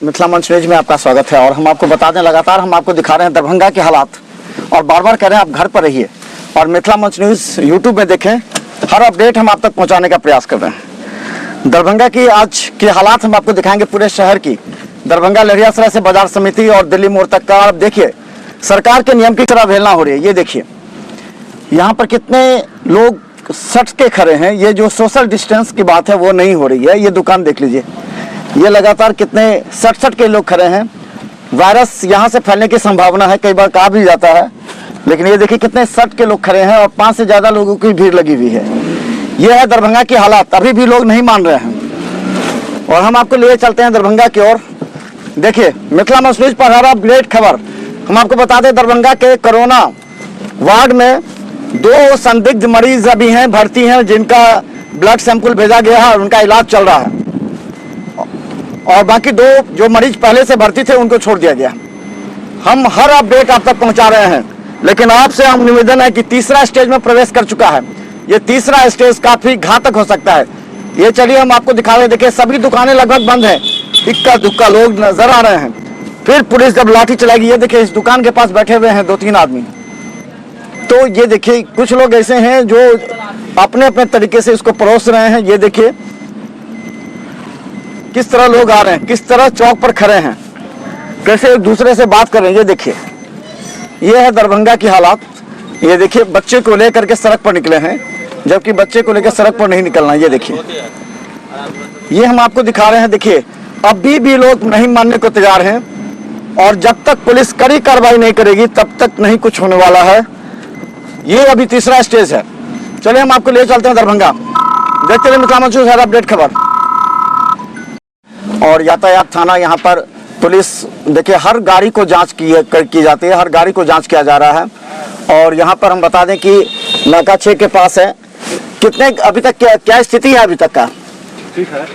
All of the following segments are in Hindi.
मिथिला मंच न्यूज में आपका स्वागत है और हम आपको बता दें, लगातार हम आपको दिखा रहे हैं दरभंगा के हालात और बार बार कह रहे हैं आप घर पर रहिए और मिथिला मंच न्यूज यूट्यूब में देखें। हर अपडेट हम आप तक पहुंचाने का प्रयास कर रहे हैं। दरभंगा की आज के हालात हम आपको दिखाएंगे पूरे शहर की। दरभंगा लहरियासराय से बाजार समिति और दिल्ली मोड़ तक का आप देखिए, सरकार के नियम की तरह अवहेलना हो रही है। ये देखिए यहाँ पर कितने लोग सट के खड़े हैं। ये जो सोशल डिस्टेंस की बात है वो नहीं हो रही है। ये दुकान देख लीजिए, ये लगातार कितने सट के लोग खड़े हैं। वायरस यहाँ से फैलने की संभावना है, कई बार कहा भी जाता है, लेकिन ये देखिए कितने सट के लोग खड़े हैं और 5 से ज्यादा लोगों की भीड़ लगी हुई है। ये है दरभंगा की हालात। अभी भी लोग नहीं मान रहे हैं और हम आपको लिए चलते हैं दरभंगा की ओर। देखिए मिथिला मंच न्यूज पर हर अपडेट खबर हम आपको बता दें, दरभंगा के कोरोना वार्ड में 2 संदिग्ध मरीज अभी हैं, भर्ती हैं, जिनका ब्लड सैंपल भेजा गया है और उनका इलाज चल रहा है और बाकी 2 जो मरीज पहले से भर्ती थे उनको छोड़ दिया गया। हम हर अपडेट आप तक पहुंचा रहे हैं, लेकिन आपसे हम निवेदन है कि तीसरा स्टेज में प्रवेश कर चुका है। ये तीसरा स्टेज काफी घातक हो सकता है। ये चलिए हम आपको दिखा रहे हैं। देखिए सभी दुकानें लगभग बंद हैं, इक्का दुक्का लोग नजर आ रहे हैं। फिर पुलिस जब लाठी चलाएगी, ये देखिए इस दुकान के पास बैठे हुए हैं 2-3 आदमी। तो ये देखिए कुछ लोग ऐसे हैं जो अपने अपने तरीके से इसको परोस रहे हैं। ये देखिए किस तरह लोग आ रहे हैं, किस तरह चौक पर खड़े हैं, कैसे एक दूसरे से बात कर रहे हैं। ये देखिए ये है दरभंगा की हालात। ये देखिए बच्चे को लेकर के सड़क पर निकले हैं, जबकि बच्चे को लेकर सड़क पर नहीं निकलना। ये देखिए ये हम आपको दिखा रहे हैं। देखिए अभी भी लोग नहीं मानने को तैयार हैं और जब तक पुलिस कड़ी कार्रवाई नहीं करेगी तब तक नहीं कुछ होने वाला है। ये अभी तीसरा स्टेज है। चलिए हम आपको ले चलते हैं दरभंगा। देखते रहिए मिथिला मंच न्यूज, अपडेट खबर। और यातायात थाना यहाँ पर पुलिस देखिए हर गाड़ी को जांच की जाती है, हर गाड़ी को जांच किया जा रहा है। और यहाँ पर हम बता दें कि नाका 6 के पास है। कितने अभी तक क्या स्थिति है अभी तक का? ठीक है।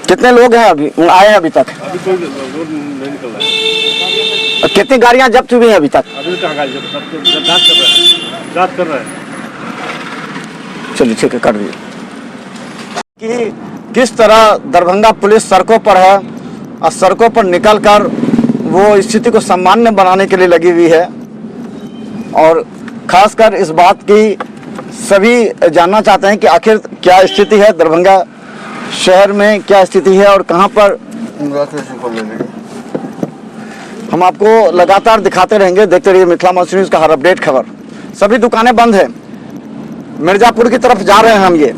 कितने लोग हैं अभी आए हैं अभी तक? अभी कोई रोड नहीं निकल रहा है। कितनी गाड़ियां जब्त हुई हैं अभी तक? अभी कहाँ गाड़ी जांच कर रहे हैं। चलिए ठीक है, कर दिए। कि किस तरह दरभंगा पुलिस सड़कों पर है और सड़कों पर निकलकर वो स्थिति को सामान्य बनाने के लिए लगी हुई है और खासकर इस बात की सभी जानना चाहते हैं कि आखिर क्या स्थिति है दरभंगा शहर में, क्या स्थिति है और कहां पर। हम आपको लगातार दिखाते रहेंगे, देखते रहिए मिथिला मंच न्यूज का हर अपडेट खबर। सभी दुकानें बंद हैं। मिर्जापुर की तरफ जा रहे हैं हम। ये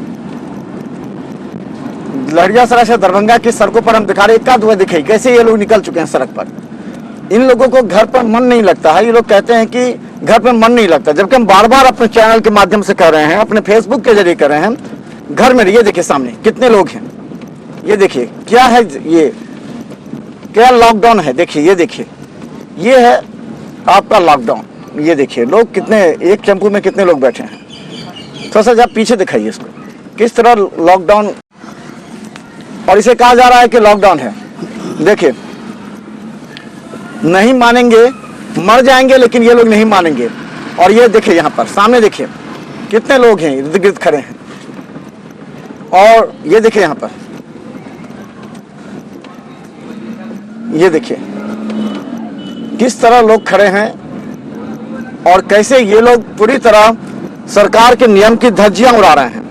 लहरियासराय से दरभंगा की सड़कों पर हम दिखा रहे हैं। एकाध दिखे कैसे ये लोग निकल चुके हैं सड़क पर। इन लोगों को घर पर मन नहीं लगता है। ये लोग कहते हैं कि घर पर मन नहीं लगता, जबकि हम बार बार अपने चैनल के माध्यम से कह रहे हैं, अपने फेसबुक के जरिए कर रहे हैं, घर में। ये देखिए सामने कितने लोग हैं। ये देखिए क्या है, ये क्या लॉकडाउन है। देखिए ये देखिए ये है आपका लॉकडाउन। ये देखिए लोग कितने, एक टेम्पो में कितने लोग बैठे हैं। थोड़ा सा जब पीछे दिखाइए इसको, किस तरह लॉकडाउन, और इसे कहा जा रहा है कि लॉकडाउन है। देखिए नहीं मानेंगे, मर जाएंगे, लेकिन ये लोग नहीं मानेंगे। और ये देखिए यहाँ पर सामने देखिए कितने लोग हैं, इर्द गिर्द खड़े हैं। और ये देखिए यहाँ पर, ये देखिए किस तरह लोग खड़े हैं और कैसे ये लोग पूरी तरह सरकार के नियम की धज्जियां उड़ा रहे हैं।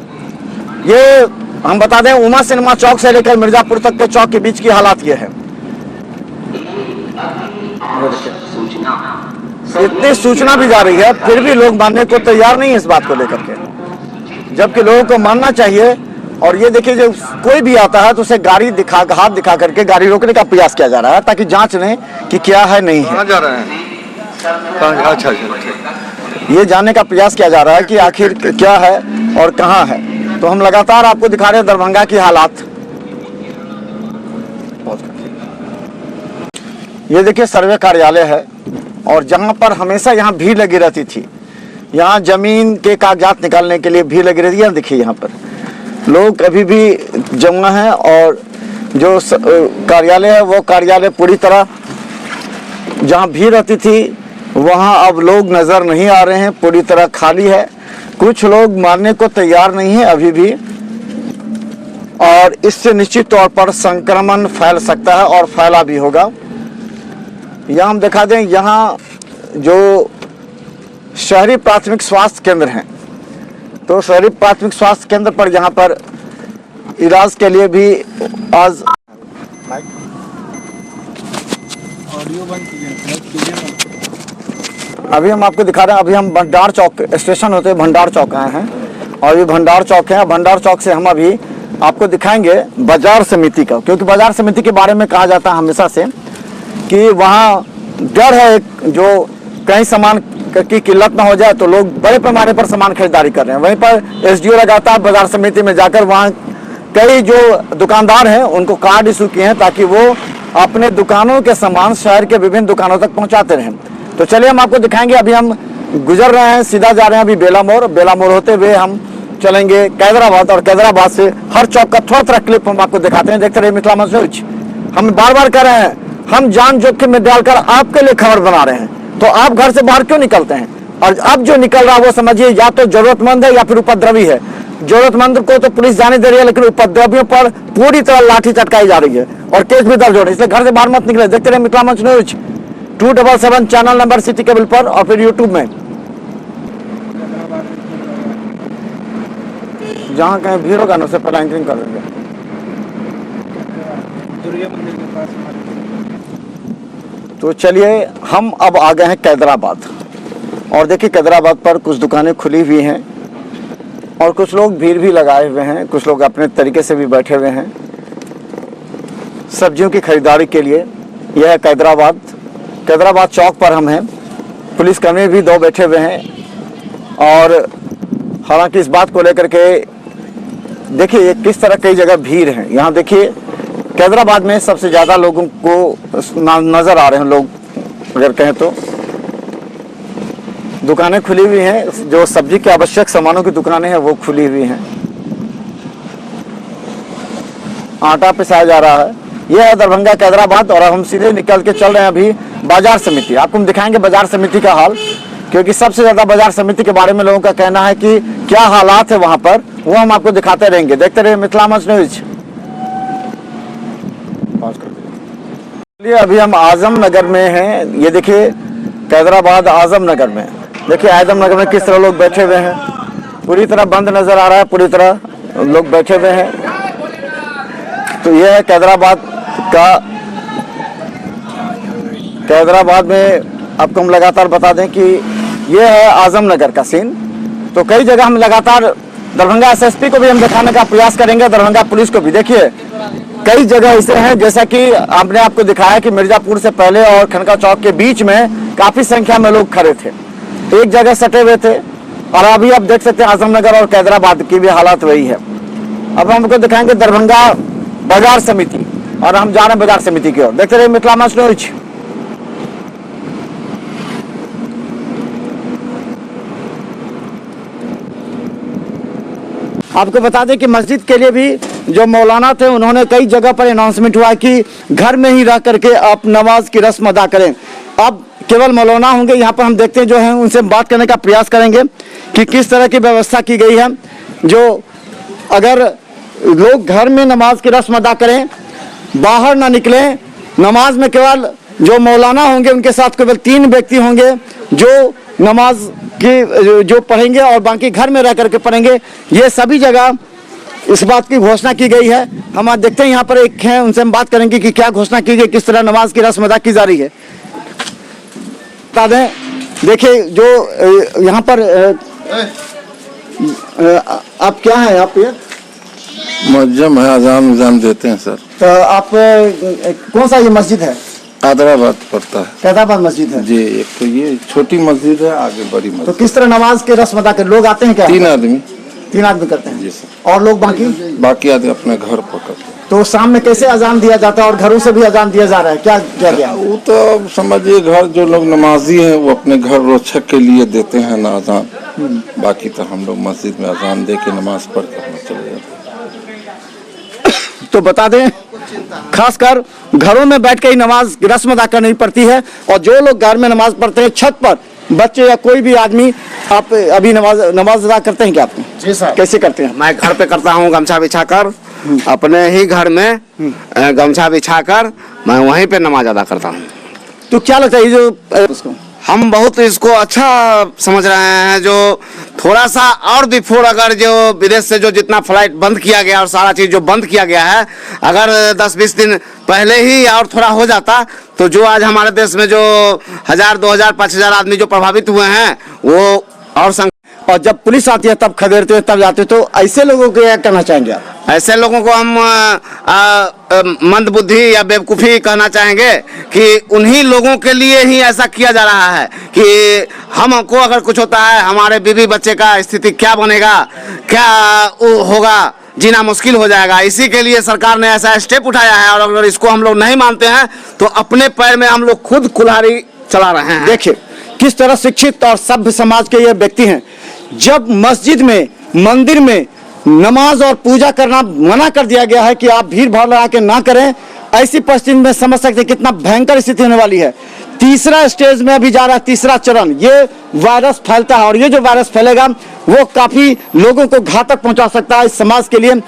ये हम बता दें, उमा सिनेमा चौक से लेकर मिर्जापुर तक के चौक के बीच की हालात ये है। इतनी सूचना भी जा रही है, फिर भी लोग मानने को तैयार नहीं है इस बात को लेकर के, जबकि लोगों को मानना चाहिए। और ये देखिए जब कोई भी आता है तो उसे गाड़ी हाथ दिखा करके गाड़ी रोकने का प्रयास किया जा रहा है, ताकि जांच लें कि क्या है नहीं है। कहाँ जा रहे हैं? अच्छा, ये जानने का प्रयास किया जा रहा है कि आखिर क्या है और कहाँ है। तो हम लगातार आपको दिखा रहे हैं दरभंगा की हालात। ये देखिए सर्वे कार्यालय है और जहां पर हमेशा यहाँ भीड़ लगी रहती थी। यहाँ जमीन के कागजात निकालने के लिए भीड़ लगी रहती है। देखिए यहाँ पर लोग अभी भी जमा हैं और जो कार्यालय है वो कार्यालय पूरी तरह, जहाँ भीड़ रहती थी वहाँ अब लोग नजर नहीं आ रहे हैं, पूरी तरह खाली है। कुछ लोग मानने को तैयार नहीं है अभी भी। और इससे निश्चित तौर पर संक्रमण फैल सकता है और फैला भी होगा। यहाँ हम दिखा दें, यहाँ जो शहरी प्राथमिक स्वास्थ्य केंद्र हैं, तो शहरी प्राथमिक स्वास्थ्य केंद्र पर यहाँ पर इलाज के लिए भी आज ऑडियो बंद कीजिए। अभी हम आपको दिखा रहे हैं, अभी हम भंडार चौक स्टेशन होते भंडार चौक आए हैं और ये भंडार चौक है। भंडार चौक से हम अभी आपको दिखाएंगे बाजार समिति का, क्योंकि बाजार समिति के बारे में कहा जाता है हमेशा से कि वहाँ डर है जो कहीं सामान की किल्लत ना हो जाए तो लोग बड़े पैमाने पर सामान खरीदारी कर रहे हैं। वहीं पर एसडीओ लगातार बाजार समिति में जाकर वहाँ कई जो दुकानदार हैं उनको कार्ड इशू किए हैं ताकि वो अपने दुकानों के सामान शहर के विभिन्न दुकानों तक पहुँचाते रहें। तो चलिए हम आपको दिखाएंगे। अभी हम गुजर रहे हैं, सीधा जा रहे हैं अभी बेला मोड़ होते हुए हम चलेंगे कैदराबाद, और कैदराबाद से हर चौक का थोड़ा थोड़ा क्लिप हम आपको दिखाते हैं। देखते रहिए मिथिला मंच न्यूज। हम बार बार कह रहे हैं, हम जान जोखिम में डालकर आपके लिए खबर बना रहे हैं, तो आप घर से बाहर क्यों निकलते हैं? और अब जो निकल रहा है वो समझिए या तो जरूरतमंद है या फिर उपद्रवी है। जरूरतमंद को तो पुलिस जाने दे रही है, लेकिन उपद्रवियों पर पूरी तरह लाठी चटकाई जा रही है और केस भी दर्ज हो रहा है। इसलिए घर से बाहर मत निकले। देखते रहे मिथिला मंच news 277 channel number city cable पर और फिर यूट्यूब में। जहाँ कहीं भीड़ होगा ना उससे पहले एंकरिंग कर देंगे। तो चलिए हम अब आ गए हैं कैदराबाद, और देखिए कैदराबाद पर कुछ दुकानें खुली हुई हैं और कुछ लोग भीड़ भी लगाए हुए हैं, कुछ लोग अपने तरीके से भी बैठे हुए हैं सब्जियों की खरीदारी के लिए। यह है कैदराबाद चौक पर हम हैं। पुलिसकर्मी भी दो बैठे हुए हैं और हालांकि इस बात को लेकर के देखिए किस तरह कई जगह भीड़ है। यहाँ देखिए कैदराबाद में सबसे ज़्यादा लोगों को नज़र आ रहे हैं लोग, अगर कहें तो दुकानें खुली हुई हैं, जो सब्जी के आवश्यक सामानों की दुकानें हैं वो खुली हुई हैं। आटा पिसाया जा रहा है। यह है दरभंगा कैदराबाद, और हम सीधे निकल के चल रहे हैं अभी बाजार समिति। आपको हम दिखाएंगे बाजार समिति का हाल, क्योंकि सबसे ज्यादा बाजार समिति के बारे में लोगों का कहना है कि क्या हालात है वहां पर, वो हम आपको दिखाते रहेंगे। देखते रहिए मिथिला मंच न्यूज। अभी हम आजम नगर में हैं। ये देखिए कैदराबाद आजम नगर में, देखिए आजम नगर में किस तरह लोग बैठे हुए हैं। पूरी तरह बंद नजर आ रहा है, पूरी तरह लोग बैठे हुए हैं। तो ये है कैदराबाद में आपको हम लगातार बता दें कि ये है आजम नगर का सीन। तो कई जगह हम लगातार दरभंगा एसएसपी को भी हम दिखाने का प्रयास करेंगे, दरभंगा पुलिस को भी। देखिए कई जगह ऐसे हैं, जैसा कि हमने आपको दिखाया कि मिर्जापुर से पहले और खनका चौक के बीच में काफी संख्या में लोग खड़े थे, एक जगह सटे हुए थे। और अभी आप देख सकते हैं आजम नगर और कैदराबाद की भी हालत वही है। अब हम आपको दिखाएंगे दरभंगा बाजार समिति, और हम जा रहे हैं बाजार समिति की ओर। देखते रहिए मिथिला मंच न्यूज। आपको बता दें कि मस्जिद के लिए भी जो मौलाना थे उन्होंने कई जगह पर अनाउंसमेंट हुआ कि घर में ही रह करके आप नमाज की रस्म अदा करें। अब केवल मौलाना होंगे यहाँ पर, हम देखते हैं जो है उनसे बात करने का प्रयास करेंगे कि किस तरह की व्यवस्था की गई है। जो अगर लोग घर में नमाज की रस्म अदा करें, बाहर ना निकलें, नमाज में केवल जो मौलाना होंगे उनके साथ केवल 3 व्यक्ति होंगे जो नमाज की जो पढ़ेंगे और बाकी घर में रह करके पढ़ेंगे। ये सभी जगह इस बात की घोषणा की गई है। हम आज देखते हैं यहाँ पर एक हैं, उनसे हम बात करेंगे कि क्या घोषणा की गई, किस तरह नमाज की रस्म अदा की जा रही है। बता दें, देखिए जो यहाँ पर आप क्या हैं? आप ये मुअज्जम है, अजान देते हैं सर। तो आप कौन सा ये मस्जिद है? हैदराबाद पड़ता है। कैदराबाद मस्जिद है जी। एक तो ये छोटी मस्जिद है, आगे बड़ी मस्जिद। तो किस तरह नमाज की रस्म अदा कर लोग आते हैं क्या? 3 आदमी करते हैं जी सर। और लोग बाकी आदमी अपने घर पकड़ते हैं। तो शाम में कैसे अजान दिया जाता है और घरों से भी अजान दिया जा रहा है? क्या वो तो अब समझिए घर जो लोग नमाजी हैं वो अपने घर रोचक के लिए देते हैं ना अजान। बाकी तो हम लोग मस्जिद में अजान दे के नमाज पढ़ कर चले जाते हैं। तो बता दें खासकर घरों में बैठ के ही नमाज की रस्म अदा करनी पड़ती है, और जो लोग घर में नमाज पढ़ते हैं छत पर बच्चे या कोई भी आदमी, आप अभी नमाज अदा करते हैं क्या? आप? जी सर। कैसे करते हैं? मैं घर पे करता हूँ, गमछा बिछाकर अपने ही घर में गमछा बिछाकर मैं वहीं पे नमाज अदा करता हूँ। तो क्या लगता है ये जो उसको हम बहुत इसको अच्छा समझ रहे हैं। जो थोड़ा सा और बिफोर अगर जो विदेश से जो जितना फ्लाइट बंद किया गया और सारा चीज जो बंद किया गया है, अगर 10-20 दिन पहले ही और थोड़ा हो जाता तो जो आज हमारे देश में जो 1000, 2000, 5000 आदमी जो प्रभावित हुए हैं वो और जब पुलिस आती है तब खदेड़ते हैं तब जाते हैं, तो ऐसे लोगों को क्या कहना चाहेंगे आप? ऐसे लोगों को हम मंदबुद्धि या बेवकूफ़ी कहना चाहेंगे कि उन्हीं लोगों के लिए ही ऐसा किया जा रहा है कि हमको अगर कुछ होता है हमारे बीवी बच्चे का स्थिति क्या बनेगा, क्या होगा, जीना मुश्किल हो जाएगा। इसी के लिए सरकार ने ऐसा स्टेप उठाया है और अगर इसको हम लोग नहीं मानते हैं तो अपने पैर में हम लोग खुद कुल्हाड़ी चला रहे हैं। देखिए किस तरह शिक्षित और सभ्य समाज के ये व्यक्ति हैं। जब मस्जिद में, मंदिर में नमाज और पूजा करना मना कर दिया गया है कि आप भीड़ भाड़ लगा के ना करें, ऐसी परिस्थिति में समझ सकते कितना भयंकर स्थिति होने वाली है। तीसरा स्टेज में अभी जा रहा है, तीसरा चरण, ये वायरस फैलता है और ये जो वायरस फैलेगा वो काफी लोगों को घातक पहुंचा सकता है इस समाज के लिए।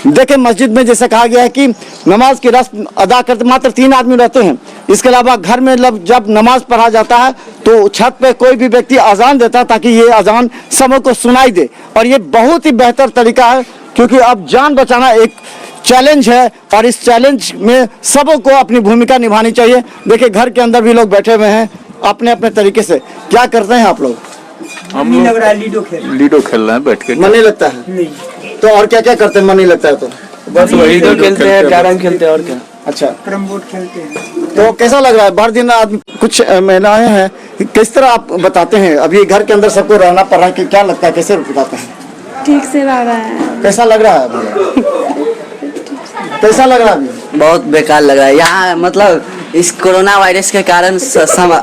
देखिए मस्जिद में जैसे कहा गया है कि नमाज की रस्म अदा करते मात्र 3 आदमी रहते हैं। इसके अलावा घर में जब नमाज पढ़ा जाता है तो छत पे कोई भी व्यक्ति अजान देता है ताकि ये अजान सबों को सुनाई दे। और ये बहुत ही बेहतर तरीका है क्योंकि अब जान बचाना एक चैलेंज है और इस चैलेंज में सबों को अपनी भूमिका निभानी चाहिए। देखिए घर के अंदर भी लोग बैठे हुए हैं अपने अपने तरीके से। क्या करते हैं आप लोग? हम लग रहा है लीडो खेल रहे हैं बैठ के। मन नहीं लगता है? नहीं। तो और क्या क्या करते हैं मन नहीं लगता है तो? बस वही खेलते हैं, कैरम खेलते हैं और क्या। अच्छा, कैरम बोर्ड खेलते हैं। तो कैसा लग रहा है? भर दिन आदमी, कुछ महिलाएं हैं, किस तरह आप बताते हैं अभी घर के अंदर सबको रहना पड़ रहा है कि क्या लगता है, कैसे बताते हैं? ठीक से रह रहा है। कैसा लग रहा है अभी? कैसा लग रहा है अभी? बहुत बेकार लग रहा है यहाँ। मतलब इस कोरोना वायरस के कारण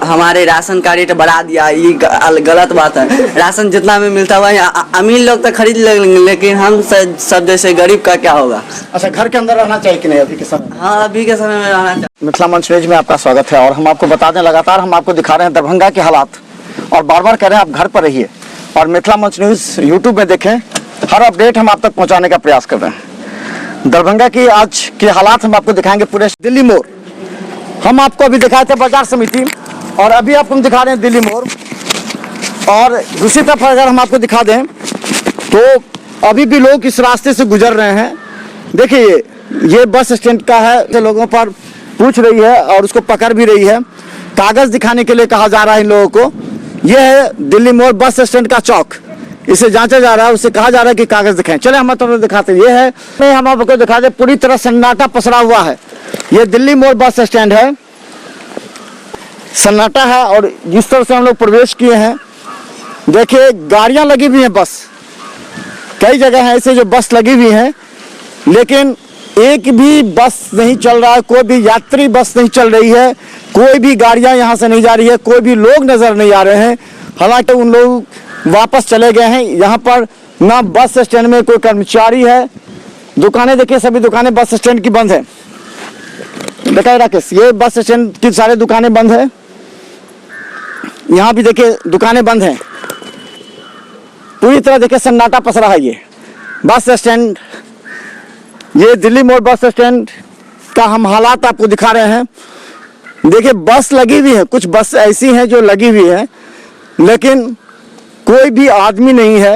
हमारे राशन का रेट बढ़ा दिया, ये गलत बात है। राशन जितना में मिलता हुआ अमीर लोग तो खरीद लेंगे लेकिन हम सब जैसे गरीब का क्या होगा। अच्छा, घर के अंदर रहना चाहिए कि नहीं अभी के समय? हाँ, अभी के समय में रहना चाहिए। मिथिला मंच न्यूज में आपका स्वागत है और हम आपको बता दें लगातार हम आपको दिखा रहे हैं दरभंगा के हालात और बार बार कह रहे हैं आप घर पर रहिए और मिथिला मंच न्यूज यूट्यूब में देखें। हर अपडेट हम आप तक पहुंचाने का प्रयास कर रहे हैं। दरभंगा की आज के हालात हम आपको दिखाएंगे। पूरे दिल्ली मोड़ हम आपको अभी दिखाए थे बाजार समिति और अभी आपको हम दिखा रहे हैं दिल्ली मोड़। और दूसरी तरफ अगर हम आपको दिखा दें तो अभी भी लोग इस रास्ते से गुजर रहे हैं। देखिए ये बस स्टैंड का है, जो लोगों पर पूछ रही है और उसको पकड़ भी रही है। कागज दिखाने के लिए कहा जा रहा है इन लोगों को। यह है दिल्ली मोड़ बस स्टैंड का चौक, इसे जांचा जा रहा है, उससे कहा जा रहा है कि कागज दिखाएं। चले हम तो दिखाते हैं। ये है, मैं हम आपको दिखा दे, पूरी तरह सन्नाटा पसरा हुआ है। ये दिल्ली मोड़ बस स्टैंड है, सन्नाटा है और जिस तरह से हम लोग प्रवेश किए हैं देखिए गाड़ियां लगी हुई हैं, बस कई जगह है ऐसे जो बस लगी हुई है लेकिन एक भी बस नहीं चल रहा है, कोई भी यात्री बस नहीं चल रही है, कोई भी गाड़ियां यहां से नहीं जा रही है, कोई भी लोग नजर नहीं आ रहे हैं। हालांकि उन लोग वापस चले गए हैं। यहाँ पर ना बस स्टैंड में कोई कर्मचारी है। दुकानें देखिए, सभी दुकानें बस स्टैंड की बंद है। देखा राकेश, ये बस स्टैंड की सारी दुकानें बंद है। यहाँ भी देखिए दुकानें बंद हैं। पूरी तरह देखिए सन्नाटा पसरा है। ये बस स्टैंड, ये दिल्ली मोड़ बस स्टैंड का हम हालात आपको दिखा रहे हैं। देखिए बस लगी हुई है, कुछ बस ऐसी हैं जो लगी हुई है लेकिन कोई भी आदमी नहीं है।